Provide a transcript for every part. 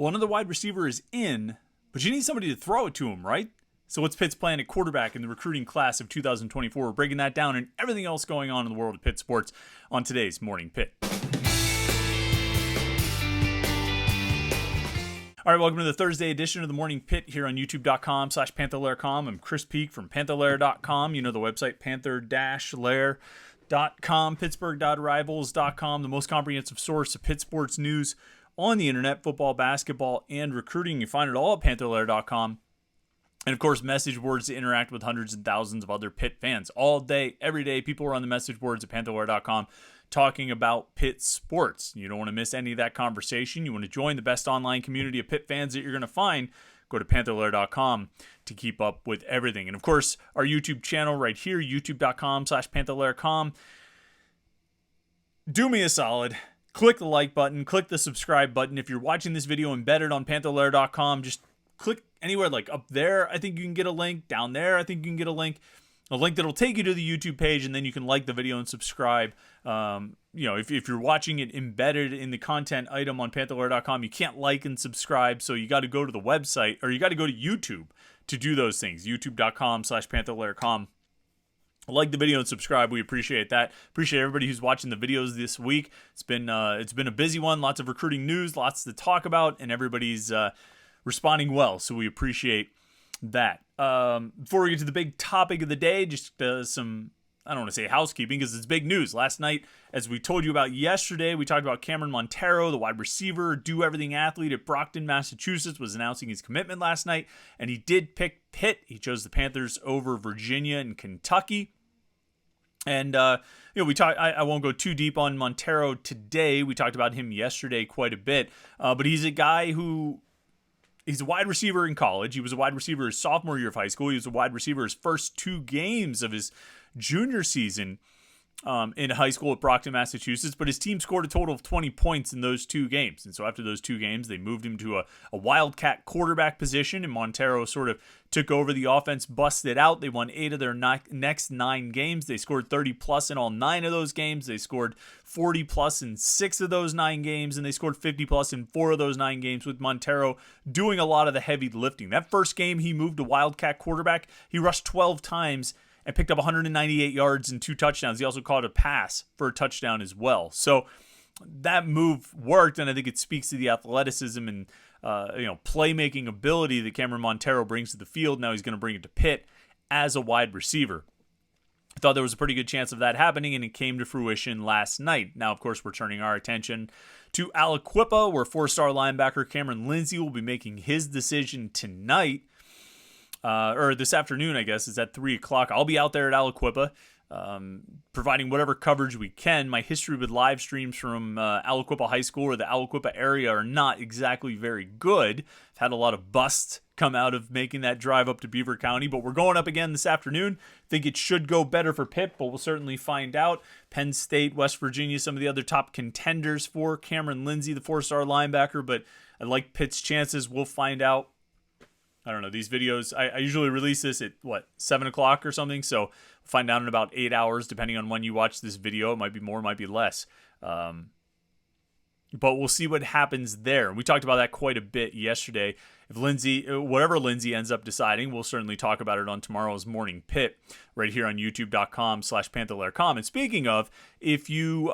Well, another wide receiver is in, but you need somebody to throw it to him, right? So what's Pitt's plan at quarterback in the recruiting class of 2024? We're breaking that down and everything else going on in the world of Pitt sports on today's Morning Pitt. All right, welcome to the Thursday edition of the Morning Pitt here on youtube.com/Panther-Lair.com. I'm Chris Peak from Panther-Lair.com. You know the website, Panther-Lair.com, Pittsburgh.rivals.com, the most comprehensive source of Pitt sports news on the internet, football, basketball, and recruiting. You find it all at Panther-Lair.com. And, of course, message boards to interact with hundreds and thousands of other Pitt fans. All day, every day, people are on the message boards at Panther-Lair.com talking about Pitt sports. You don't want to miss any of that conversation. You want to join the best online community of Pitt fans that you're going to find. Go to Panther-Lair.com to keep up with everything. And, of course, our YouTube channel right here, youtube.com/Panther-Lair.com. Do me a solid. Click the like button. Click the subscribe button. If you're watching this video embedded on Panther-Lair.com, just click anywhere, like up there, I think you can get a link. Down there, I think you can get a link that'll take you to the YouTube page, and then you can like the video and subscribe. If you're watching it embedded in the content item on Panther-Lair.com, you can't like and subscribe, so you got to go to the website, or you got to go to YouTube to do those things, youtube.com/Panther-Lair.com. Like the video and subscribe. We appreciate that. Appreciate everybody who's watching the videos this week. It's been a busy one, lots of recruiting news, lots to talk about, and everybody's responding well, so we appreciate that. Before we get to the big topic of the day, just some, I don't want to say housekeeping because it's big news. Last night, as we told you about yesterday, we talked about Cameron Montero, the wide receiver, do-everything athlete at Brockton, Massachusetts, was announcing his commitment last night, and he did pick Pitt. He chose the Panthers over Virginia and Kentucky. And, we talked. I won't go too deep on Montero today. We talked about him yesterday quite a bit. But he's a guy who, he's a wide receiver in college. He was a wide receiver his sophomore year of high school. He was a wide receiver his first 2 games of his junior season in high school at Brockton, Massachusetts. But his team scored a total of 20 points in those 2 games. And so after those 2 games, they moved him to a wildcat quarterback position, and Montero sort of took over the offense, busted out. They won 8 of their next 9 games. They scored 30-plus in all 9 of those games. They scored 40-plus in 6 of those 9 games, and they scored 50-plus in 4 of those 9 games, with Montero doing a lot of the heavy lifting. That first game he moved to wildcat quarterback, he rushed 12 times and picked up 198 yards and 2 touchdowns. He also caught a pass for a touchdown as well. So that move worked, and I think it speaks to the athleticism and playmaking ability that Cameron Montero brings to the field. Now he's going to bring it to Pitt as a wide receiver. I thought there was a pretty good chance of that happening, and it came to fruition last night. Now, of course, we're turning our attention to Aliquippa, where 4-star linebacker Cameron Lindsay will be making his decision tonight. Or this afternoon, I guess, is at 3 o'clock. I'll be out there at Aliquippa, providing whatever coverage we can. My history with live streams from Aliquippa High School or the Aliquippa area are not exactly very good. I've had a lot of busts come out of making that drive up to Beaver County, but we're going up again this afternoon. Think it should go better for Pitt, but we'll certainly find out. Penn State, West Virginia, some of the other top contenders for Cameron Lindsay, the 4-star linebacker, but I like Pitt's chances. We'll find out. I don't know, these videos, I usually release this at, 7 o'clock or something, so we'll find out in about 8 hours, depending on when you watch this video. It might be more, it might be less. But we'll see what happens there. We talked about that quite a bit yesterday. If whatever Lindsay ends up deciding, we'll certainly talk about it on tomorrow's Morning Pitt, right here on youtube.com/Panther-Lair.com. And speaking of, if you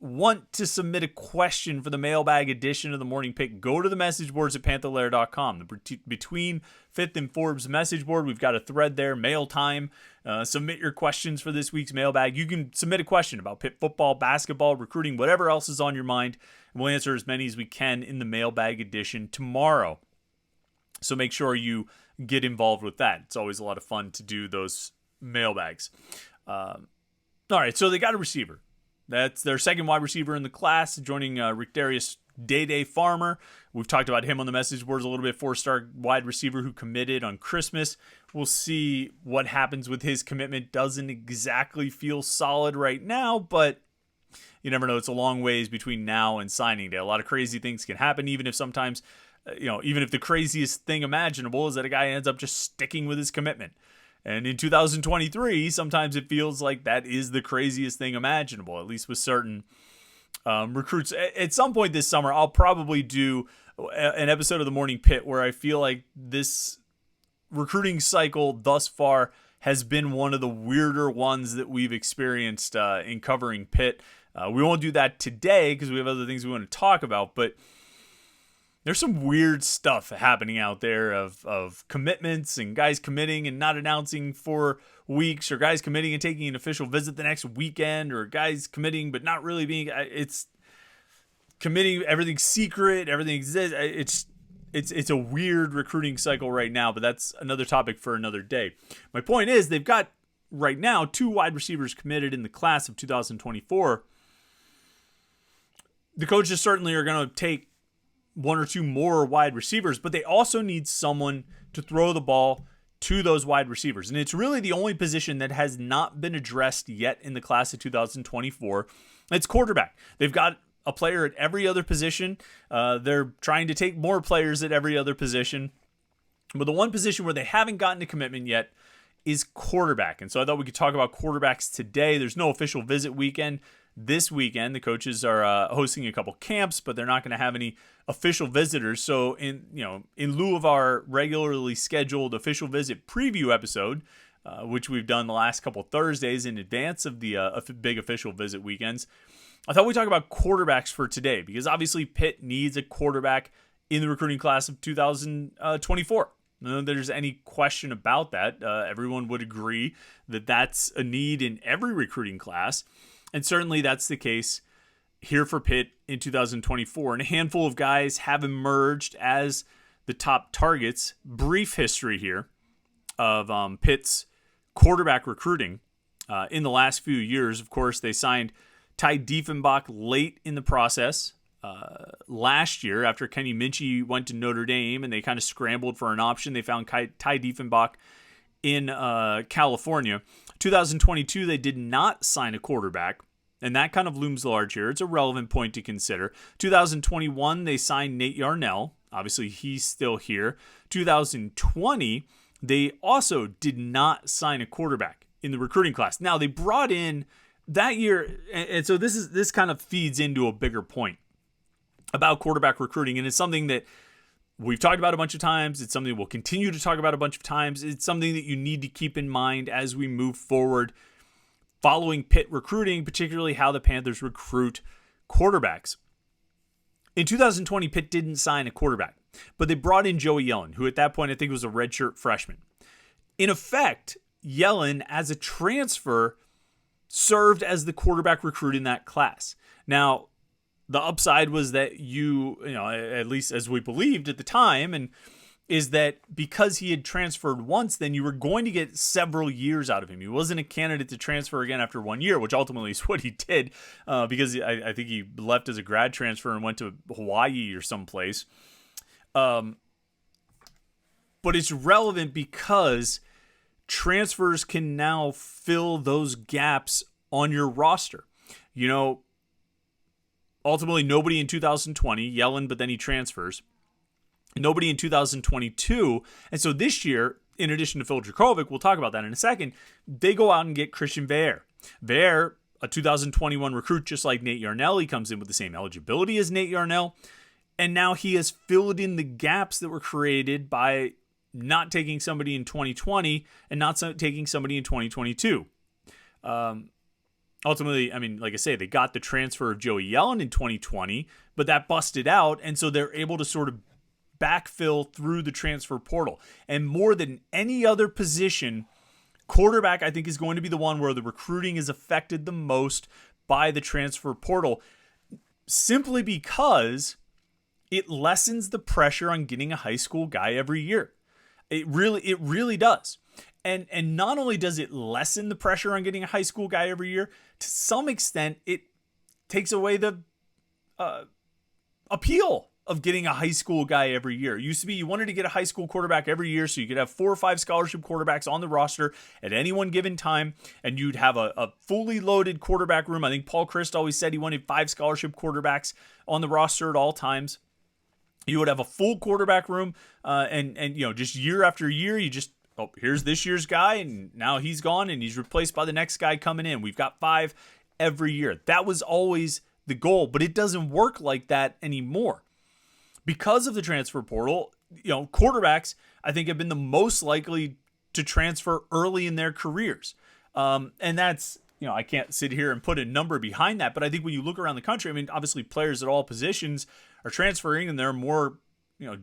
want to submit a question for the mailbag edition of the Morning Pick, go to the message boards at Panther-Lair.com. Between 5th and Forbes message board, we've got a thread there, mail time. Submit your questions for this week's mailbag. You can submit a question about Pitt football, basketball, recruiting, whatever else is on your mind. We'll answer as many as we can in the mailbag edition tomorrow. So make sure you get involved with that. It's always a lot of fun to do those mailbags. All right, so they got a receiver. That's their second wide receiver in the class, joining Rickdarius Day Farmer. We've talked about him on the message boards a little bit, 4-star wide receiver who committed on Christmas. We'll see what happens with his commitment. Doesn't exactly feel solid right now, but you never know. It's a long ways between now and signing day. A lot of crazy things can happen, even if sometimes, even if the craziest thing imaginable is that a guy ends up just sticking with his commitment. And in 2023, sometimes it feels like that is the craziest thing imaginable, at least with certain recruits. At some point this summer, I'll probably do an episode of the Morning Pitt where I feel like this recruiting cycle thus far has been one of the weirder ones that we've experienced in covering Pitt. We won't do that today because we have other things we want to talk about, but there's some weird stuff happening out there of commitments and guys committing and not announcing for weeks, or guys committing and taking an official visit the next weekend, or guys committing but not really being. It's committing, everything's secret, everything exists. It's a weird recruiting cycle right now, but that's another topic for another day. My point is they've got right now 2 wide receivers committed in the class of 2024. The coaches certainly are going to take 1 or 2 more wide receivers, but they also need someone to throw the ball to those wide receivers. And it's really the only position that has not been addressed yet in the class of 2024. It's quarterback. They've got a player at every other position. They're trying to take more players at every other position. But the one position where they haven't gotten a commitment yet is quarterback. And so I thought we could talk about quarterbacks today. There's no official visit weekend this weekend. The coaches are hosting a couple camps, but they're not going to have any official visitors. So in lieu of our regularly scheduled official visit preview episode, which we've done the last couple Thursdays in advance of the big official visit weekends, I thought we'd talk about quarterbacks for today, because obviously Pitt needs a quarterback in the recruiting class of 2024. None of there's any question about that. Everyone would agree that that's a need in every recruiting class. And certainly that's the case here for Pitt in 2024. And a handful of guys have emerged as the top targets. Brief history here of Pitt's quarterback recruiting in the last few years. Of course, they signed Ty Diefenbach late in the process last year after Kenny Minchie went to Notre Dame, and they kind of scrambled for an option. They found Ty Diefenbach in California. 2022, they did not sign a quarterback, and that kind of looms large here. It's a relevant point to consider. 2021, they signed Nate Yarnell. Obviously, he's still here. 2020, they also did not sign a quarterback in the recruiting class. Now, they brought in that year, and so this kind of feeds into a bigger point about quarterback recruiting, and it's something that we've talked about a bunch of times. It's something we'll continue to talk about a bunch of times. It's something that you need to keep in mind as we move forward following Pitt recruiting, particularly how the Panthers recruit quarterbacks. In 2020, Pitt didn't sign a quarterback, but they brought in Joey Yellen, who at that point I think was a redshirt freshman. In effect, Yellen, as a transfer, served as the quarterback recruit in that class. Now, the upside was that at least as we believed at the time, and is that because he had transferred once, then you were going to get several years out of him. He wasn't a candidate to transfer again after 1 year, which ultimately is what he did, because I think he left as a grad transfer and went to Hawaii or someplace. But it's relevant because transfers can now fill those gaps on your roster. Ultimately, nobody in 2020, Yellen, but then he transfers. Nobody in 2022. And so this year, in addition to Phil Dracovic, we'll talk about that in a second, they go out and get Christian Veer. Veer, a 2021 recruit, just like Nate Yarnell. He comes in with the same eligibility as Nate Yarnell. And now he has filled in the gaps that were created by not taking somebody in 2020 and not taking somebody in 2022. Ultimately, I mean, like I say, they got the transfer of Joey Yellen in 2020, but that busted out, and so they're able to sort of backfill through the transfer portal. And more than any other position, quarterback, I think, is going to be the one where the recruiting is affected the most by the transfer portal, simply because it lessens the pressure on getting a high school guy every year. It really does. And not only does it lessen the pressure on getting a high school guy every year, to some extent, it takes away the appeal of getting a high school guy every year. It used to be you wanted to get a high school quarterback every year so you could have 4 or 5 scholarship quarterbacks on the roster at any one given time, and you'd have a fully loaded quarterback room. I think Paul Christ always said he wanted 5 scholarship quarterbacks on the roster at all times. You would have a full quarterback room, and just year after year, here's this year's guy, and now he's gone, and he's replaced by the next guy coming in. We've got 5 every year. That was always the goal, but it doesn't work like that anymore. Because of the transfer portal, quarterbacks, I think, have been the most likely to transfer early in their careers. And that's, I can't sit here and put a number behind that, but I think when you look around the country, I mean, obviously players at all positions are transferring, and there are more,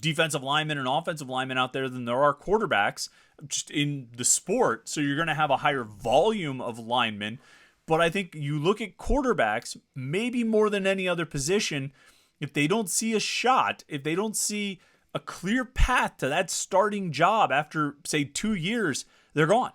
defensive linemen and offensive linemen out there than there are quarterbacks just in the sport. So you're going to have a higher volume of linemen. But I think you look at quarterbacks, maybe more than any other position, if they don't see a shot, if they don't see a clear path to that starting job after, say, 2 years, they're gone.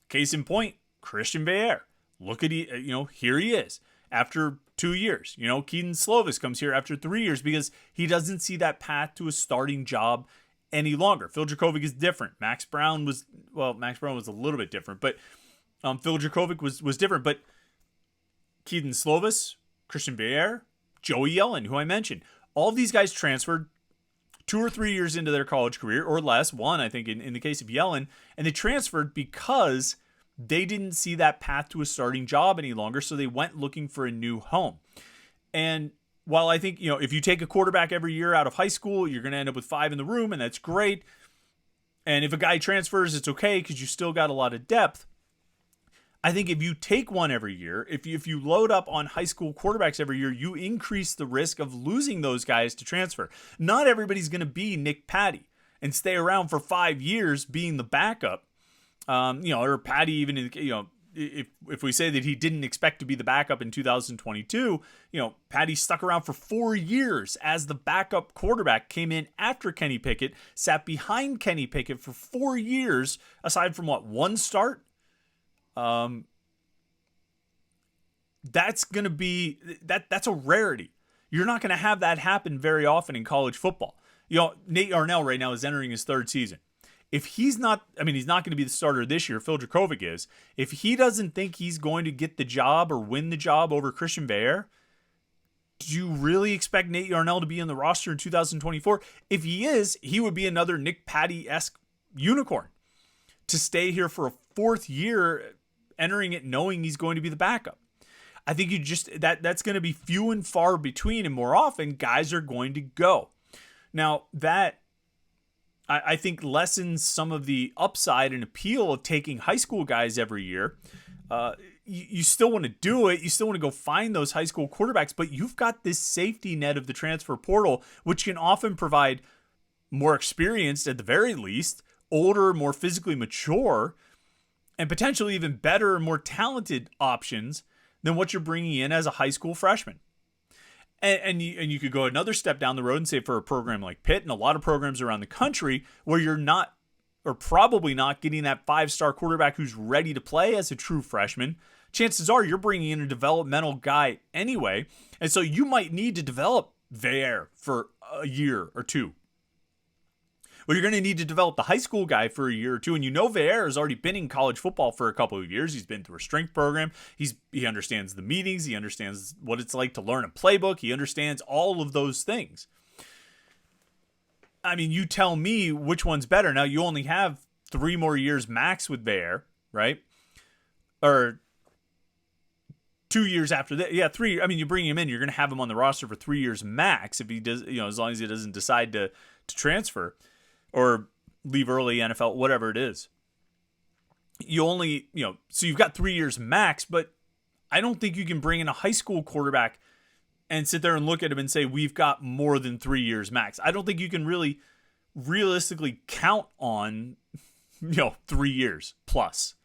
Case in point, Christian Veilleux. Look at, here he is after 2 years. Keaton Slovis comes here after 3 years because he doesn't see that path to a starting job any longer. Phil Dracovic is different. Max Brown was a little bit different, but Phil Dracovic was different. But Keaton Slovis, Christian Veilleux, Joey Yellen, who I mentioned, all of these guys transferred 2 or 3 years into their college career, or less, one, I think, in the case of Yellen, and they transferred because they didn't see that path to a starting job any longer, so they went looking for a new home. And while I think, if you take a quarterback every year out of high school, you're going to end up with 5 in the room, and that's great. And if a guy transfers, it's okay because you still got a lot of depth. I think if you take one every year, if you load up on high school quarterbacks every year, you increase the risk of losing those guys to transfer. Not everybody's going to be Nick Patty and stay around for 5 years being the backup. Or Patty, even, if we say that he didn't expect to be the backup in 2022, Patty stuck around for 4 years as the backup quarterback, came in after Kenny Pickett, sat behind Kenny Pickett for 4 years, aside from one start. That's going to be, that's a rarity. You're not going to have that happen very often in college football. Nate Arnell right now is entering his 3rd season. If he's not going to be the starter this year, Phil Dracovic is. If he doesn't think he's going to get the job or win the job over Christian Veilleux, do you really expect Nate Arnell to be in the roster in 2024? If he is, he would be another Nick Patty-esque unicorn to stay here for a 4th year, entering it knowing he's going to be the backup. I think that's going to be few and far between, and more often guys are going to go. Now that I think lessens some of the upside and appeal of taking high school guys every year. You still want to do it. You still want to go find those high school quarterbacks, but you've got this safety net of the transfer portal, which can often provide more experienced, at the very least, older, more physically mature, and potentially even better, more talented options than what you're bringing in as a high school freshman. And you could go another step down the road and say, for a program like Pitt and a lot of programs around the country where you're not, or probably not, getting that 5-star quarterback who's ready to play as a true freshman, chances are you're bringing in a developmental guy anyway. And so you might need to develop Veilleux for a year or two. Well, you're going to need to develop the high school guy for a year or two. And Veilleux has already been in college football for a couple of years. He's been through a strength program. He understands the meetings. He understands what it's like to learn a playbook. He understands all of those things. I mean, you tell me which one's better. Now, you only have 3 more years max with Veilleux, right? Or 2 years after that. Yeah, 3. I mean, you bring him in, you're going to have him on the roster for 3 years max if he does, as long as he doesn't decide to transfer or leave early, NFL, whatever it is. You only, so you've got 3 years max, but I don't think you can bring in a high school quarterback and sit there and look at him and say, we've got more than 3 years max. I don't think you can really realistically count on, 3 years plus.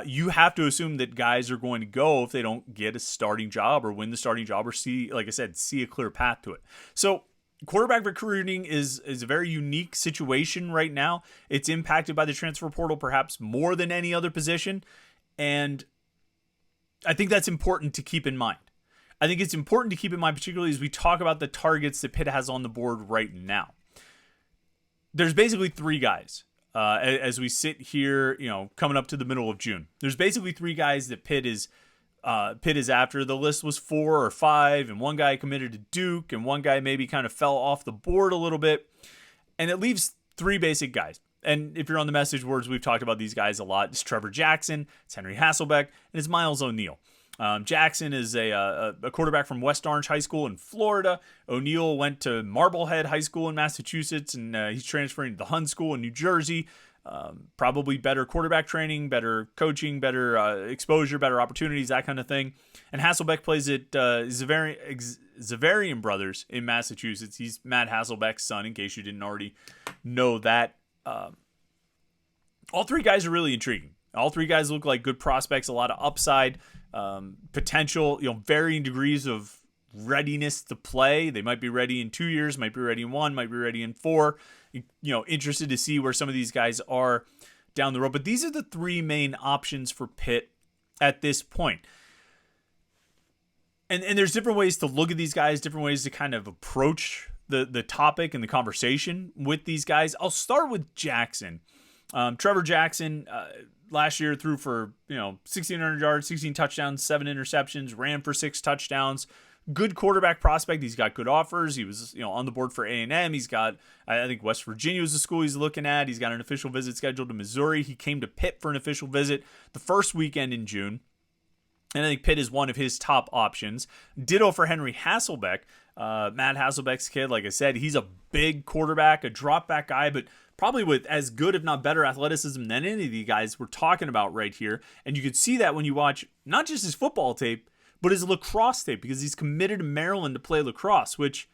You have to assume that guys are going to go if they don't get a starting job or win the starting job or see a clear path to it. So quarterback recruiting is a very unique situation right now. It's impacted by the transfer portal perhaps more than any other position. And I think that's important to keep in mind. I think it's important to keep in mind, particularly as we talk about the targets that Pitt has on the board right now. There's basically 3 guys as we sit here, coming up to the middle of June. There's basically 3 guys that Pitt is after. The list was 4 or 5, and one guy committed to Duke, and one guy maybe kind of fell off the board a little bit. And it leaves 3 basic guys. And if you're on the message boards, we've talked about these guys a lot. It's Trevor Jackson, it's Henry Hasselbeck, and it's Miles O'Neill. Jackson is a quarterback from West Orange High School in Florida. O'Neill went to Marblehead High School in Massachusetts, and he's transferring to the Hun School in New Jersey. Probably better quarterback training, better coaching, better exposure, better opportunities, that kind of thing. And Hasselbeck plays at Zavarian Brothers in Massachusetts. He's Matt Hasselbeck's son, in case you didn't already know that. All three guys are really intriguing. All three guys look like good prospects, a lot of upside, potential, varying degrees of readiness to play. They might be ready in 2 years, might be ready in 1, might be ready in 4. Interested to see where some of these guys are down the road. But these are the three main options for Pitt at this point. And there's different ways to look at these guys, different ways to kind of approach the topic and the conversation with these guys. I'll start with Jackson. Trevor Jackson last year threw for 1,600 yards, 16 touchdowns, 7 interceptions, ran for 6 touchdowns. Good quarterback prospect. He's got good offers. He was on the board for A&M. He's got, I think, West Virginia is the school he's looking at. He's got an official visit scheduled to Missouri. He came to Pitt for an official visit the first weekend in June. And I think Pitt is one of his top options. Ditto for Henry Hasselbeck. Matt Hasselbeck's kid, like I said, he's a big quarterback, a drop back guy, but probably with as good, if not better, athleticism than any of the guys we're talking about right here. And you could see that when you watch not just his football tape, but his lacrosse tape, because he's committed to Maryland to play lacrosse, which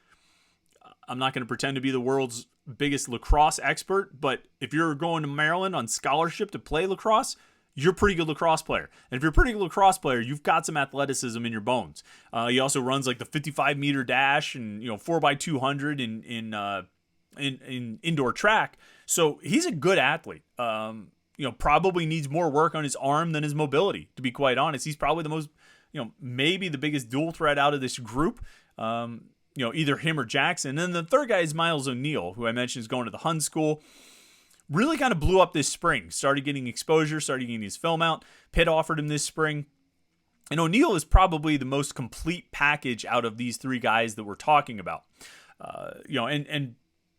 I'm not going to pretend to be the world's biggest lacrosse expert, but if you're going to Maryland on scholarship to play lacrosse, you're a pretty good lacrosse player. And if you're a pretty good lacrosse player, you've got some athleticism in your bones. He also runs like the 55-meter dash and 4x200 in indoor track. So he's a good athlete. Probably needs more work on his arm than his mobility, to be quite honest. He's probably the most, maybe the biggest dual threat out of this group. Either him or Jackson. And then the third guy is Miles O'Neill, who I mentioned is going to the Hun School. Really kind of blew up this spring. Started getting exposure, started getting his film out. Pitt offered him this spring. And O'Neill is probably the most complete package out of these three guys that we're talking about. And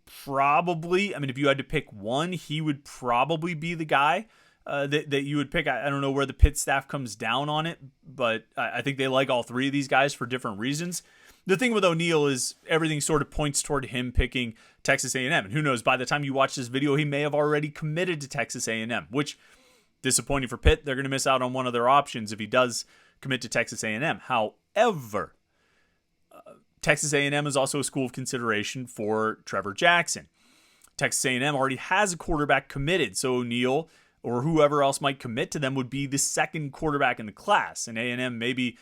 probably, if you had to pick one, he would probably be the guy that you would pick. I don't know where the Pitt staff comes down on it, but I think they like all three of these guys for different reasons. The thing with O'Neill is everything sort of points toward him picking Texas A&M. And who knows, by the time you watch this video, he may have already committed to Texas A&M, which, disappointing for Pitt. They're going to miss out on one of their options if he does commit to Texas A&M. However, Texas A&M is also a school of consideration for Trevor Jackson. Texas A&M already has a quarterback committed, so O'Neill or whoever else might commit to them would be the second quarterback in the class. And A&M maybe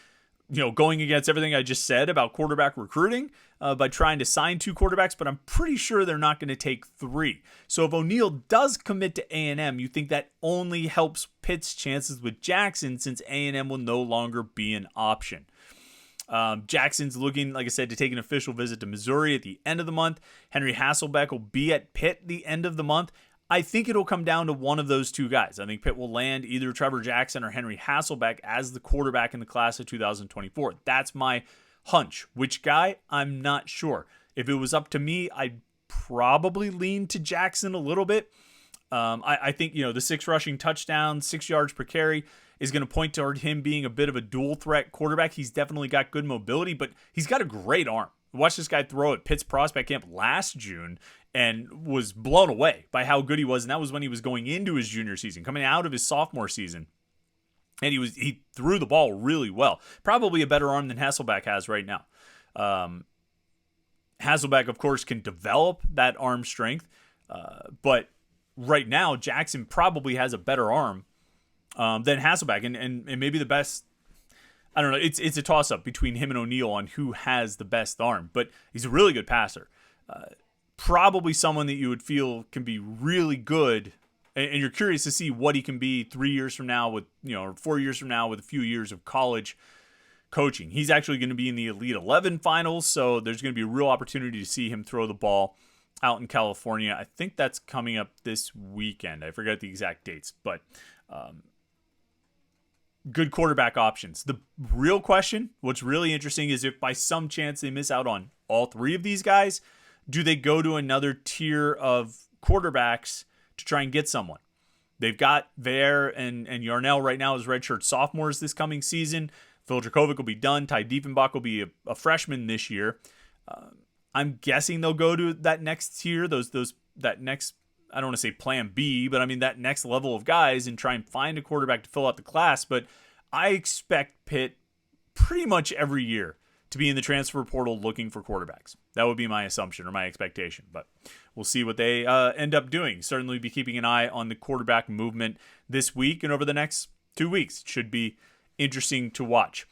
going against everything I just said about quarterback recruiting by trying to sign 2 quarterbacks, but I'm pretty sure they're not going to take 3. So if O'Neill does commit to A&M, you think that only helps Pitt's chances with Jackson, since A&M will no longer be an option. Jackson's looking, like I said, to take an official visit to Missouri at the end of the month. Henry Hasselbeck will be at Pitt the end of the month. I think it'll come down to one of those two guys. I think Pitt will land either Trevor Jackson or Henry Hasselbeck as the quarterback in the class of 2024. That's my hunch. Which guy? I'm not sure. If it was up to me, I'd probably lean to Jackson a little bit. I think, the 6 rushing touchdowns, 6 yards per carry is going to point toward him being a bit of a dual threat quarterback. He's definitely got good mobility, but he's got a great arm. Watch this guy throw at Pitt's prospect camp last June and was blown away by how good he was. And that was when he was going into his junior season, coming out of his sophomore season. And he threw the ball really well. Probably a better arm than Hasselbeck has right now. Hasselbeck, of course, can develop that arm strength. But right now, Jackson probably has a better arm than Hasselbeck. And maybe the best, I don't know, it's a toss-up between him and O'Neill on who has the best arm. But he's a really good passer. Probably someone that you would feel can be really good, and you're curious to see what he can be 3 years from now with, or 4 years from now with a few years of college coaching. He's actually going to be in the Elite 11 finals, so there's going to be a real opportunity to see him throw the ball out in California. I think that's coming up this weekend. I forget the exact dates, but good quarterback options. The real question, what's really interesting, is if by some chance they miss out on all 3 of these guys, do they go to another tier of quarterbacks to try and get someone? They've got Vare and Yarnell right now as redshirt sophomores this coming season. Phil Dracovic will be done. Ty Diefenbach will be a freshman this year. I'm guessing they'll go to that next tier, that next, I don't want to say plan B, but I mean that next level of guys and try and find a quarterback to fill out the class. But I expect Pitt pretty much every year to be in the transfer portal looking for quarterbacks. That would be my assumption or my expectation, but we'll see what they end up doing. Certainly be keeping an eye on the quarterback movement this week and over the next 2 weeks. It should be interesting to watch.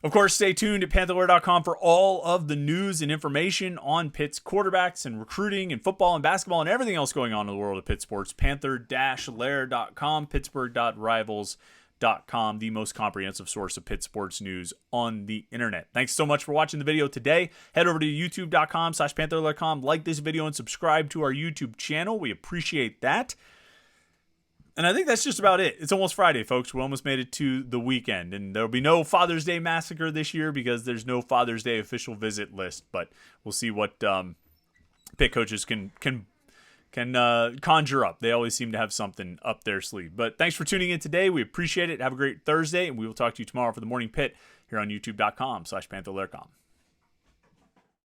Of course, stay tuned at Panther-Lair.com for all of the news and information on Pitt's quarterbacks and recruiting and football and basketball and everything else going on in the world of Pitt sports. Panther-Lair.com, Pittsburgh.rivals.com, the most comprehensive source of Pitt sports news on the internet. Thanks so much for watching the video today. Head over to youtube.com/Panther-Lair.com, like this video, and subscribe to our YouTube channel. We appreciate that. And I think that's just about it. It's almost Friday, folks. We almost made it to the weekend. And there'll be no Father's Day massacre this year because there's no Father's Day official visit list. But we'll see what Pitt coaches can conjure up. They always seem to have something up their sleeve. But thanks for tuning in today. We appreciate it. Have a great Thursday. And we will talk to you tomorrow for the Morning Pitt here on youtube.com/Panther-Lair.com.